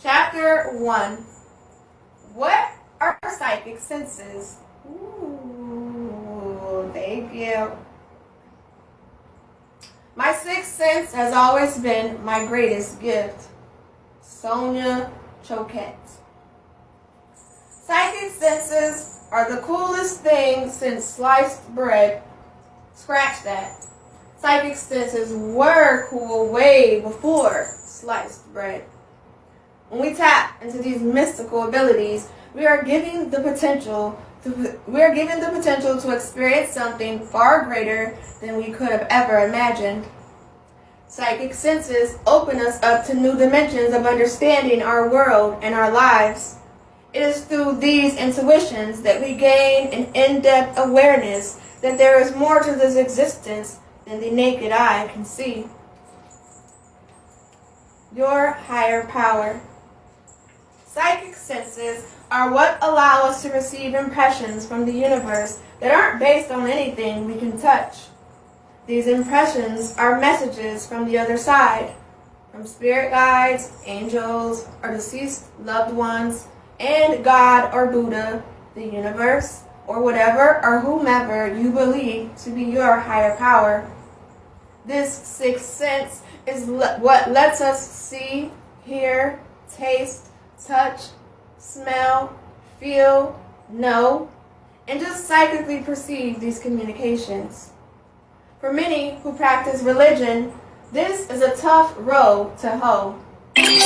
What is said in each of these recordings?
Chapter 1. What are psychic senses? Ooh, thank you. My sixth sense has always been my greatest gift. Sonia Choquette. Psychic senses are the coolest thing since sliced bread. Scratch that. Psychic senses were cool way before sliced bread. When we tap into these mystical abilities, we are given the potential to experience something far greater than we could have ever imagined. Psychic senses open us up to new dimensions of understanding our world and our lives. It is through these intuitions that we gain an in-depth awareness that there is more to this existence than the naked eye can see. Your higher power. Psychic senses are what allow us to receive impressions from the universe that aren't based on anything we can touch. These impressions are messages from the other side, from spirit guides, angels, or deceased loved ones, and God or Buddha, the universe, or whatever or whomever you believe to be your higher power. This sixth sense is what lets us see, hear, taste, touch, smell, feel, know, and just psychically perceive these communications. For many who practice religion, this is a tough row to hoe. Thank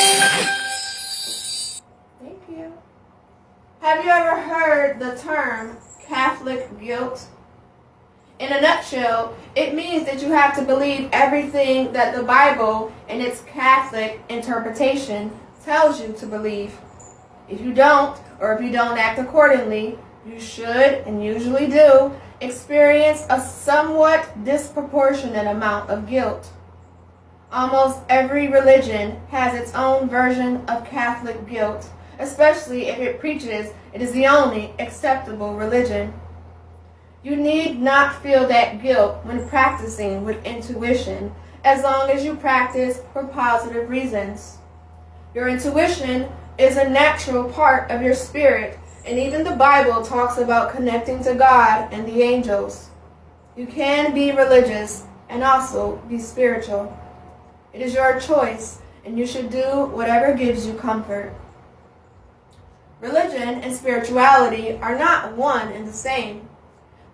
you. Have you ever heard the term Catholic guilt? In a nutshell, it means that you have to believe everything that the Bible in its Catholic interpretation tells you to believe. If you don't, or if you don't act accordingly, you should, and usually do, experience a somewhat disproportionate amount of guilt. Almost every religion has its own version of Catholic guilt, especially if it preaches it is the only acceptable religion. You need not feel that guilt when practicing with intuition, as long as you practice for positive reasons. Your intuition is a natural part of your spirit, and even the Bible talks about connecting to God and the angels. You can be religious and also be spiritual. It is your choice, and you should do whatever gives you comfort. Religion and spirituality are not one and the same.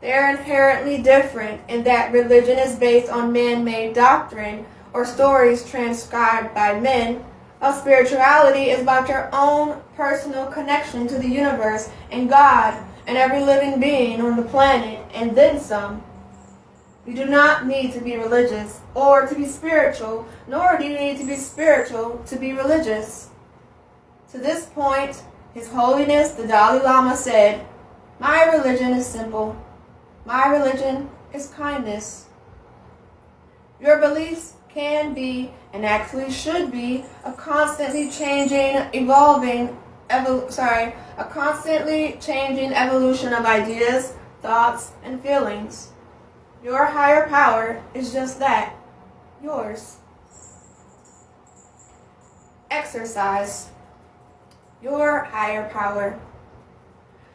They are inherently different in that religion is based on man-made doctrine or stories transcribed by men, while spirituality is about your own personal connection to the universe and God and every living being on the planet, and then some. You do not need to be religious or to be spiritual, nor do you need to be spiritual to be religious. To this point, His Holiness the Dalai Lama said, "My religion is simple. My religion is kindness." Your beliefs can be, and actually should be, a constantly changing evolution of ideas, thoughts, and feelings. Your higher power is just that, yours. Exercise. Your higher power.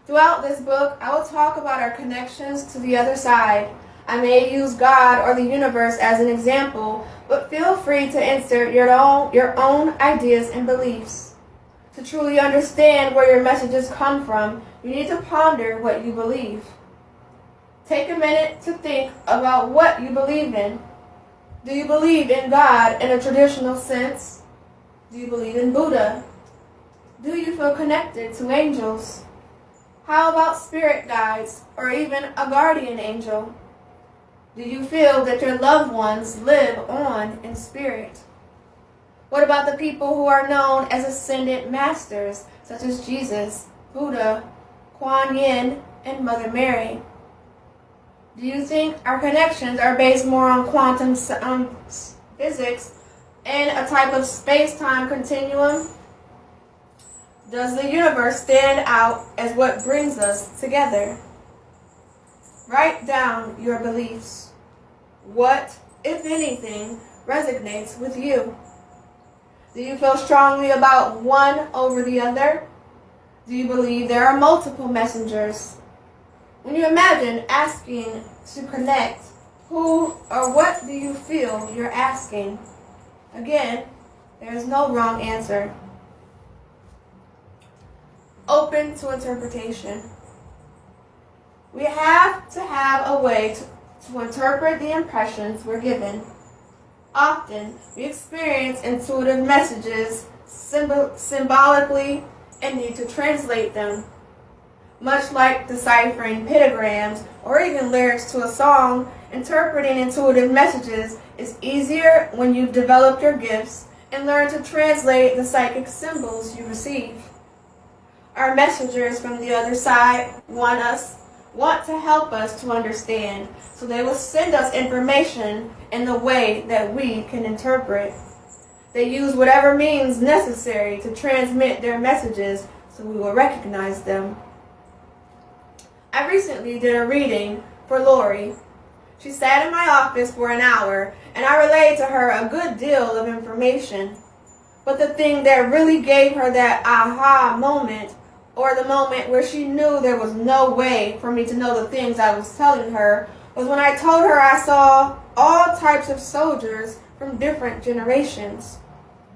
Throughout this book, I will talk about our connections to the other side. I may use God or the universe as an example, but feel free to insert your own ideas and beliefs. To truly understand where your messages come from, you need to ponder what you believe. Take a minute to think about what you believe in. Do you believe in God in a traditional sense? Do you believe in Buddha? Do you feel connected to angels? How about spirit guides or even a guardian angel? Do you feel that your loved ones live on in spirit? What about the people who are known as ascended masters, such as Jesus, Buddha, Kuan Yin, and Mother Mary? Do you think our connections are based more on quantum physics and a type of space-time continuum? Does the universe stand out as what brings us together? Write down your beliefs. What, if anything, resonates with you? Do you feel strongly about one over the other? Do you believe there are multiple messengers? When you imagine asking to connect, who or what do you feel you're asking? Again, there is no wrong answer. Open to interpretation. We have to have a way to interpret the impressions we're given. Often, we experience intuitive messages symbolically and need to translate them. Much like deciphering pictograms or even lyrics to a song, interpreting intuitive messages is easier when you've developed your gifts and learn to translate the psychic symbols you receive. Our messengers from the other side want to help us to understand, so they will send us information in the way that we can interpret. They use whatever means necessary to transmit their messages so we will recognize them. I recently did a reading for Lori. She sat in my office for an hour, and I relayed to her a good deal of information. But the thing that really gave her that aha moment, or the moment where she knew there was no way for me to know the things I was telling her, was when I told her I saw all types of soldiers from different generations.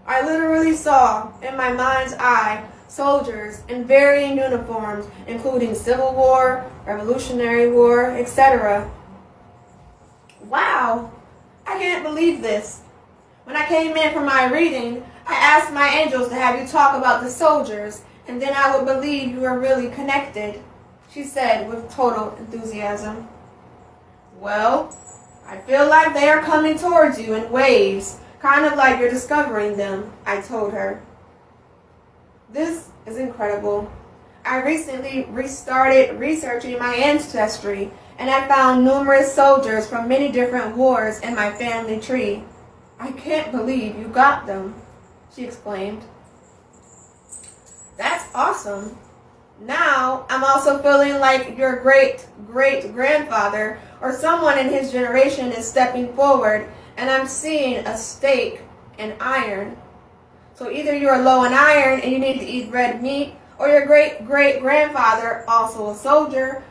I literally saw, in my mind's eye, soldiers in varying uniforms, including Civil War, Revolutionary War, etc. Wow, I can't believe this. When I came in for my reading, I asked my angels to have you talk about the soldiers, and then I would believe you were really connected, she said with total enthusiasm. Well, I feel like they are coming towards you in waves, kind of like you're discovering them, I told her. This is incredible. I recently restarted researching my ancestry, and I found numerous soldiers from many different wars in my family tree. I can't believe you got them, she exclaimed. That's awesome. Now, I'm also feeling like your great-great-grandfather or someone in his generation is stepping forward, and I'm seeing a stake and iron. So either you're low in iron and you need to eat red meat, or your great-great-grandfather, also a soldier,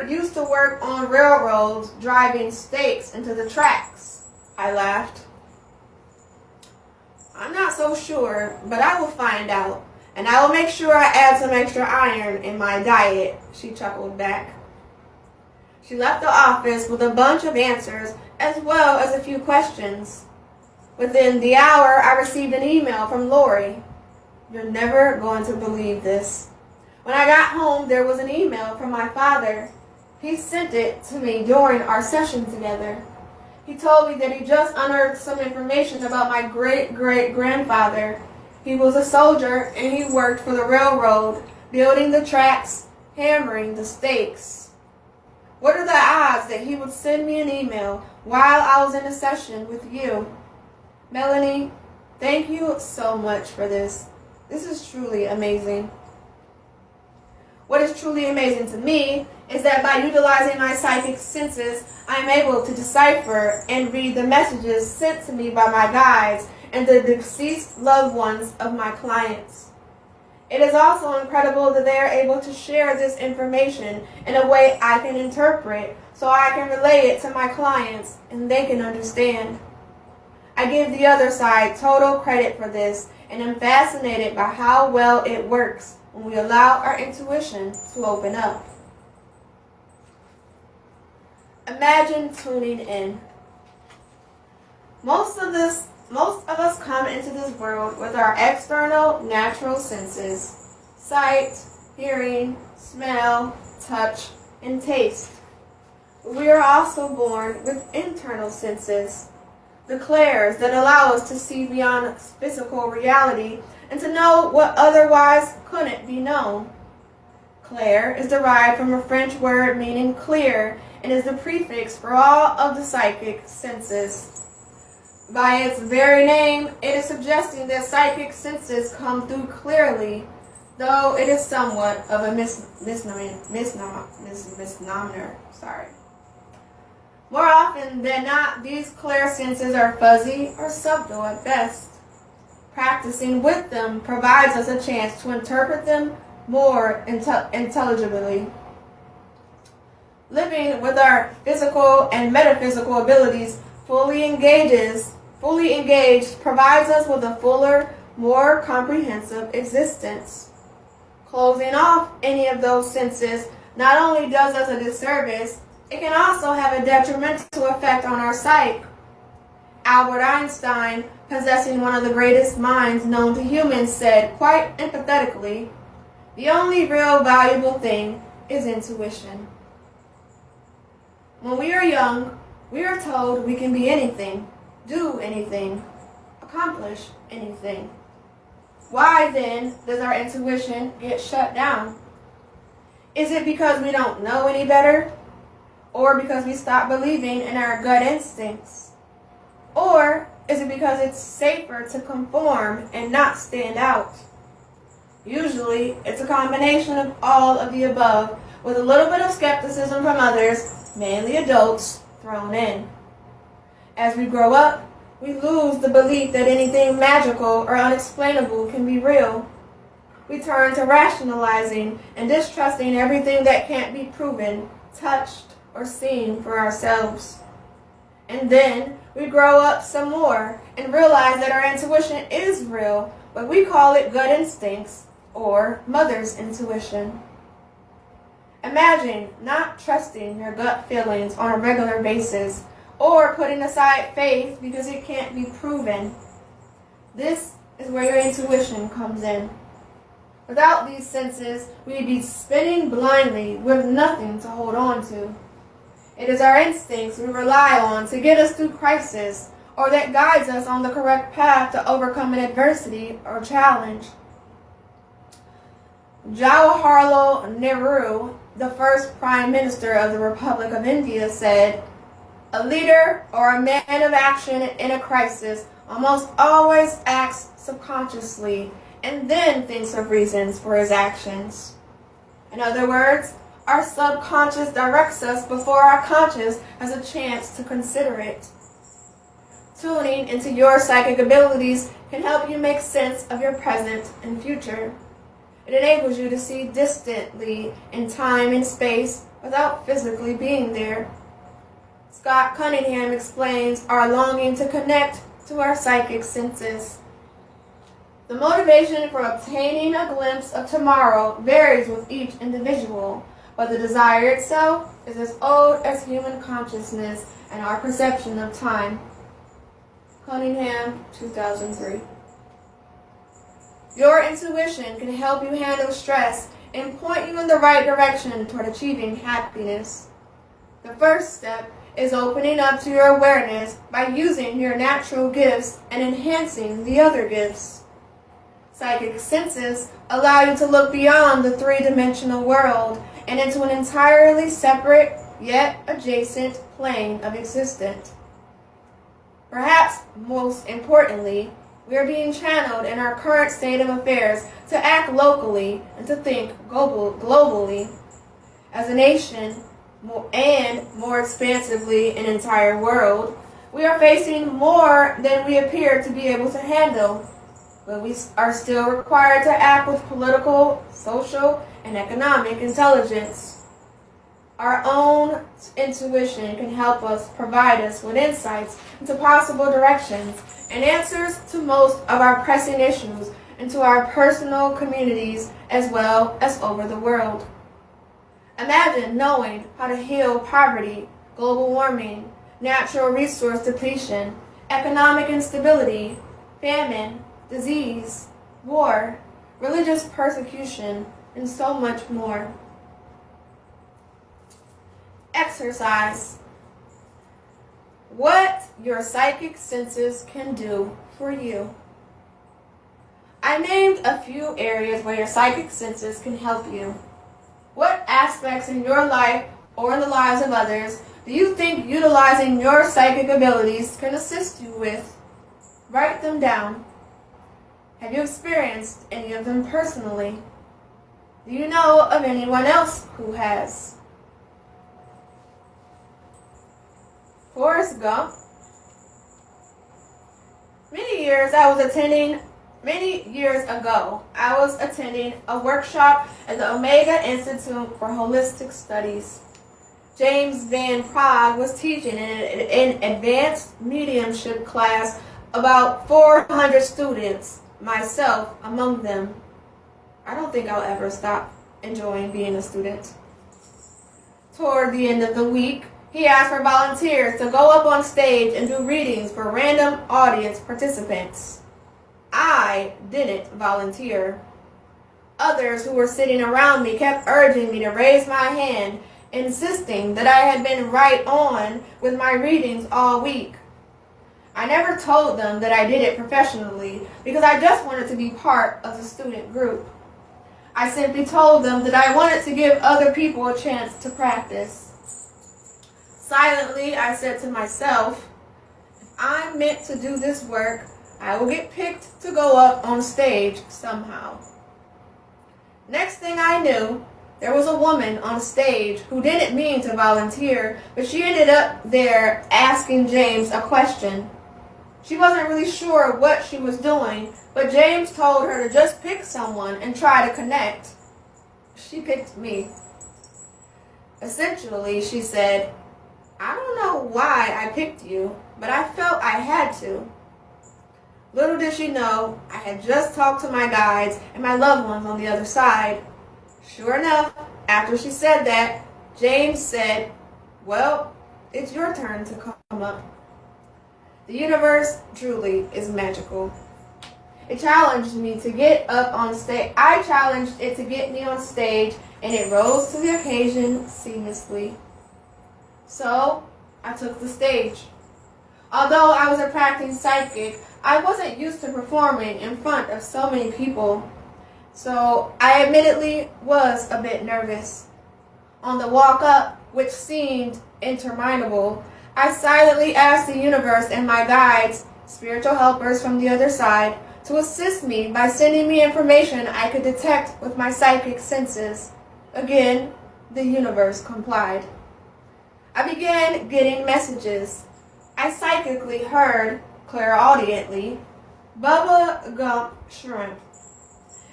used to work on railroads driving stakes into the tracks. I laughed. I'm not so sure, but I will find out. And I will make sure I add some extra iron in my diet, she chuckled back. She left the office with a bunch of answers as well as a few questions. Within the hour, I received an email from Lori. You're never going to believe this. When I got home, there was an email from my father. He sent it to me during our session together. He told me that he just unearthed some information about my great-great-grandfather. He was a soldier, and he worked for the railroad, building the tracks, hammering the stakes. What are the odds that he would send me an email while I was in a session with you? Melanie, thank you so much for this. This is truly amazing. What is truly amazing to me is that by utilizing my psychic senses, I am able to decipher and read the messages sent to me by my guides and the deceased loved ones of my clients. It is also incredible that they are able to share this information in a way I can interpret so I can relay it to my clients and they can understand. I give the other side total credit for this and am fascinated by how well it works when we allow our intuition to open up. Imagine tuning in. Most of us come into this world with our external natural senses: sight, hearing, smell, touch, and taste. We are also born with internal senses, the clairs that allow us to see beyond physical reality and to know what otherwise couldn't be known. Clair is derived from a French word meaning clear and is the prefix for all of the psychic senses. By its very name, it is suggesting that psychic senses come through clearly, though it is somewhat of a misnomer. More often than not, these clair senses are fuzzy or subtle at best. practicing with them provides us a chance to interpret them more intelligibly. Living with our physical and metaphysical abilities fully engaged provides us with a fuller, more comprehensive existence. Closing off any of those senses not only does us a disservice, it can also have a detrimental effect on our psyche. Albert Einstein, possessing one of the greatest minds known to humans, said quite empathetically, "The only real valuable thing is intuition." When we are young, we are told we can be anything, do anything, accomplish anything. Why then does our intuition get shut down? Is it because we don't know any better? Or because we stop believing in our gut instincts? Or is it because it's safer to conform and not stand out? Usually, it's a combination of all of the above, with a little bit of skepticism from others, mainly adults, thrown in. As we grow up, we lose the belief that anything magical or unexplainable can be real. We turn to rationalizing and distrusting everything that can't be proven, touched, or seen for ourselves. And then we grow up some more and realize that our intuition is real, but we call it gut instincts or mother's intuition. Imagine not trusting your gut feelings on a regular basis or putting aside faith because it can't be proven. This is where your intuition comes in. Without these senses, we'd be spinning blindly with nothing to hold on to. It is our instincts we rely on to get us through crisis or that guides us on the correct path to overcome an adversity or challenge. Jawaharlal Nehru, the first Prime Minister of the Republic of India, said, "A leader or a man of action in a crisis almost always acts subconsciously and then thinks of reasons for his actions." In other words, our subconscious directs us before our conscious has a chance to consider it. Tuning into your psychic abilities can help you make sense of your present and future. It enables you to see distantly in time and space without physically being there. Scott Cunningham explains our longing to connect to our psychic senses. The motivation for obtaining a glimpse of tomorrow varies with each individual, but the desire itself is as old as human consciousness and our perception of time. Cunningham, 2003. Your intuition can help you handle stress and point you in the right direction toward achieving happiness. The first step is opening up to your awareness by using your natural gifts and enhancing the other gifts. Psychic senses allow you to look beyond the three-dimensional world and into an entirely separate yet adjacent plane of existence. Perhaps most importantly, we are being channeled in our current state of affairs to act locally and to think globally. As a nation, and more expansively an entire world, we are facing more than we appear to be able to handle, but we are still required to act with political, social, and economic intelligence. Our own intuition can help us provide us with insights into possible directions and answers to most of our pressing issues into our personal communities as well as over the world. Imagine knowing how to heal poverty, global warming, natural resource depletion, economic instability, famine, disease, war, religious persecution, and so much more. Exercise. What your psychic senses can do for you. I named a few areas where your psychic senses can help you. What aspects in your life or in the lives of others do you think utilizing your psychic abilities can assist you with? Write them down. Have you experienced any of them personally? Do you know of anyone else who has? Forrest Gump. Many years I was attending Many years ago, I was attending a workshop at the Omega Institute for Holistic Studies. James Van Praagh was teaching in an advanced mediumship class about 400 students, myself among them. I don't think I'll ever stop enjoying being a student. Toward the end of the week, he asked for volunteers to go up on stage and do readings for random audience participants. I didn't volunteer. Others who were sitting around me kept urging me to raise my hand, insisting that I had been right on with my readings all week. I never told them that I did it professionally because I just wanted to be part of the student group. I simply told them that I wanted to give other people a chance to practice. Silently, I said to myself, if I'm meant to do this work, I will get picked to go up on stage somehow. Next thing I knew, there was a woman on stage who didn't mean to volunteer, but she ended up there asking James a question. She wasn't really sure what she was doing, but James told her to just pick someone and try to connect. She picked me. Essentially, she said, I don't know why I picked you, but I felt I had to. Little did she know, I had just talked to my guides and my loved ones on the other side. Sure enough, after she said that, James said, well, it's your turn to come up. The universe truly is magical. It challenged me to get up on stage. I challenged it to get me on stage, and it rose to the occasion seamlessly. So, I took the stage. Although I was a practicing psychic, I wasn't used to performing in front of so many people. So, I admittedly was a bit nervous. On the walk up, which seemed interminable, I silently asked the universe and my guides, spiritual helpers from the other side, to assist me by sending me information I could detect with my psychic senses. Again, the universe complied. I began getting messages. I psychically heard, clairaudiently, Bubba Gump Shrimp.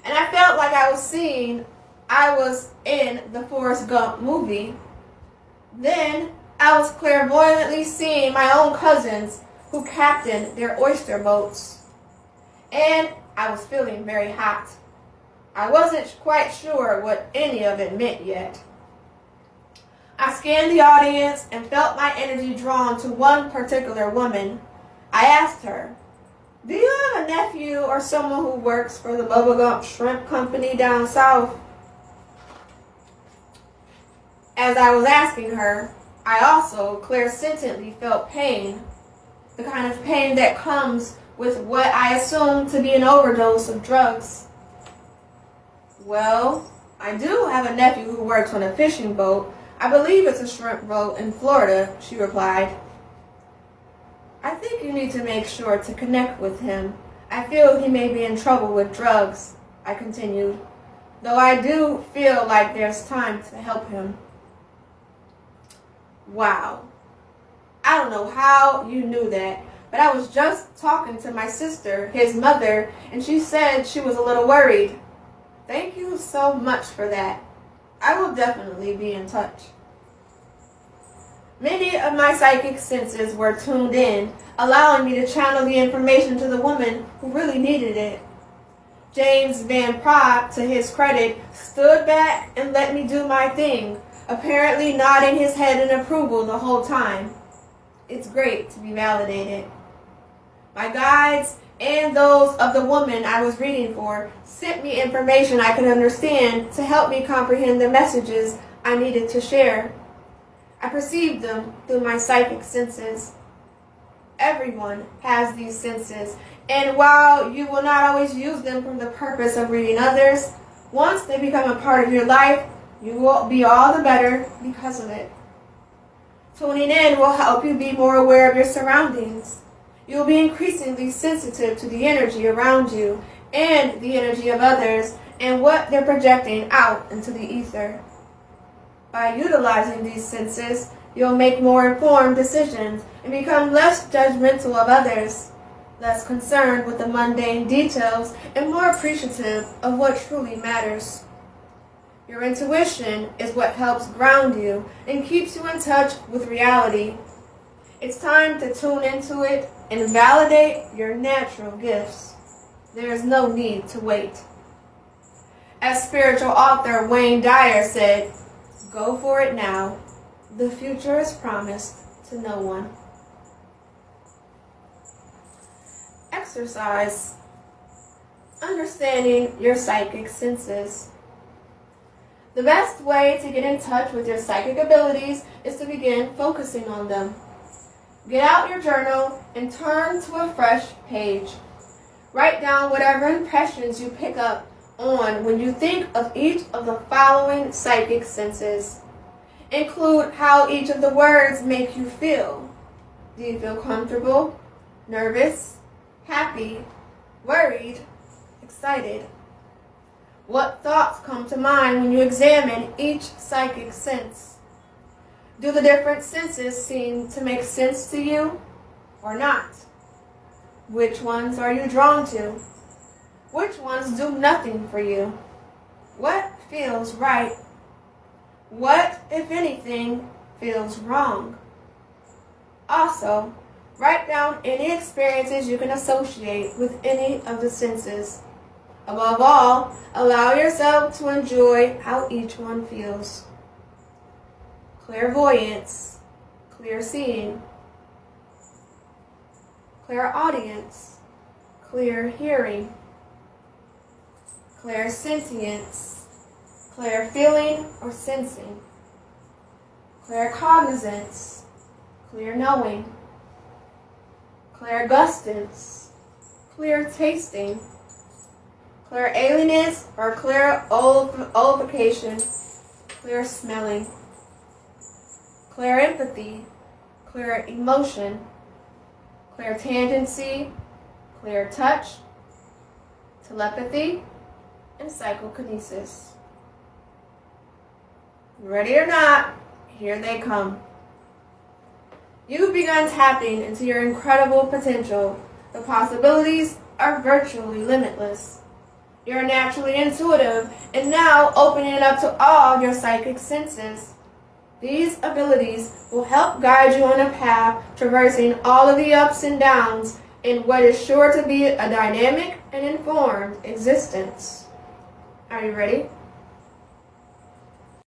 And I felt like I was in the Forrest Gump movie. Then I was clairvoyantly seeing my own cousins who captained their oyster boats. And I was feeling very hot. I wasn't quite sure what any of it meant yet. I scanned the audience and felt my energy drawn to one particular woman. I asked her, do you have a nephew or someone who works for the Bubba Gump Shrimp Company down south? As I was asking her, I also clairsentiently felt pain, the kind of pain that comes with what I assume to be an overdose of drugs. Well, I do have a nephew who works on a fishing boat. I believe it's a shrimp boat in Florida, she replied. I think you need to make sure to connect with him. I feel he may be in trouble with drugs, I continued, though I do feel like there's time to help him. Wow. I don't know how you knew that, but I was just talking to my sister, his mother, and she said she was a little worried. Thank you so much for that. I will definitely be in touch. Many of my psychic senses were tuned in, allowing me to channel the information to the woman who really needed it. James Van Praagh, to his credit, stood back and let me do my thing, apparently nodding his head in approval the whole time. It's great to be validated. My guides and those of the woman I was reading for sent me information I could understand to help me comprehend the messages I needed to share. I perceived them through my psychic senses. Everyone has these senses, and while you will not always use them for the purpose of reading others, once they become a part of your life, you will be all the better because of it. Tuning in will help you be more aware of your surroundings. You will be increasingly sensitive to the energy around you and the energy of others and what they're projecting out into the ether. By utilizing these senses, you'll make more informed decisions and become less judgmental of others. less concerned with the mundane details, and more appreciative of what truly matters. Your intuition is what helps ground you and keeps you in touch with reality. It's time to tune into it and validate your natural gifts. There is no need to wait. As spiritual author Wayne Dyer said, "Go for it now. The future is promised to no one." Exercise. Understanding your psychic senses. The best way to get in touch with your psychic abilities is to begin focusing on them. Get out your journal and turn to a fresh page. Write down whatever impressions you pick up on when you think of each of the following psychic senses. Include how each of the words make you feel. Do you feel comfortable, nervous, happy, worried, excited? What thoughts come to mind when you examine each psychic sense? Do the different senses seem to make sense to you or not? Which ones are you drawn to? Which ones do nothing for you? What feels right? What, if anything, feels wrong? Also, write down any experiences you can associate with any of the senses. Above all, allow yourself to enjoy how each one feels. Clairvoyance, clear seeing. Clairaudience, clear hearing. Clairsentience, clear feeling or sensing. Claircognizance, clear knowing. Clairgustance, clear tasting. Clairalienance or clear olfaction, clear smelling. Clairempathy, clear emotion. Clairtangency, clear touch. Telepathy, and psychokinesis. Ready or not, here they come. You've begun tapping into your incredible potential. The possibilities are virtually limitless. You're naturally intuitive and now opening it up to all your psychic senses. These abilities will help guide you on a path traversing all of the ups and downs in what is sure to be a dynamic and informed existence. Are you ready?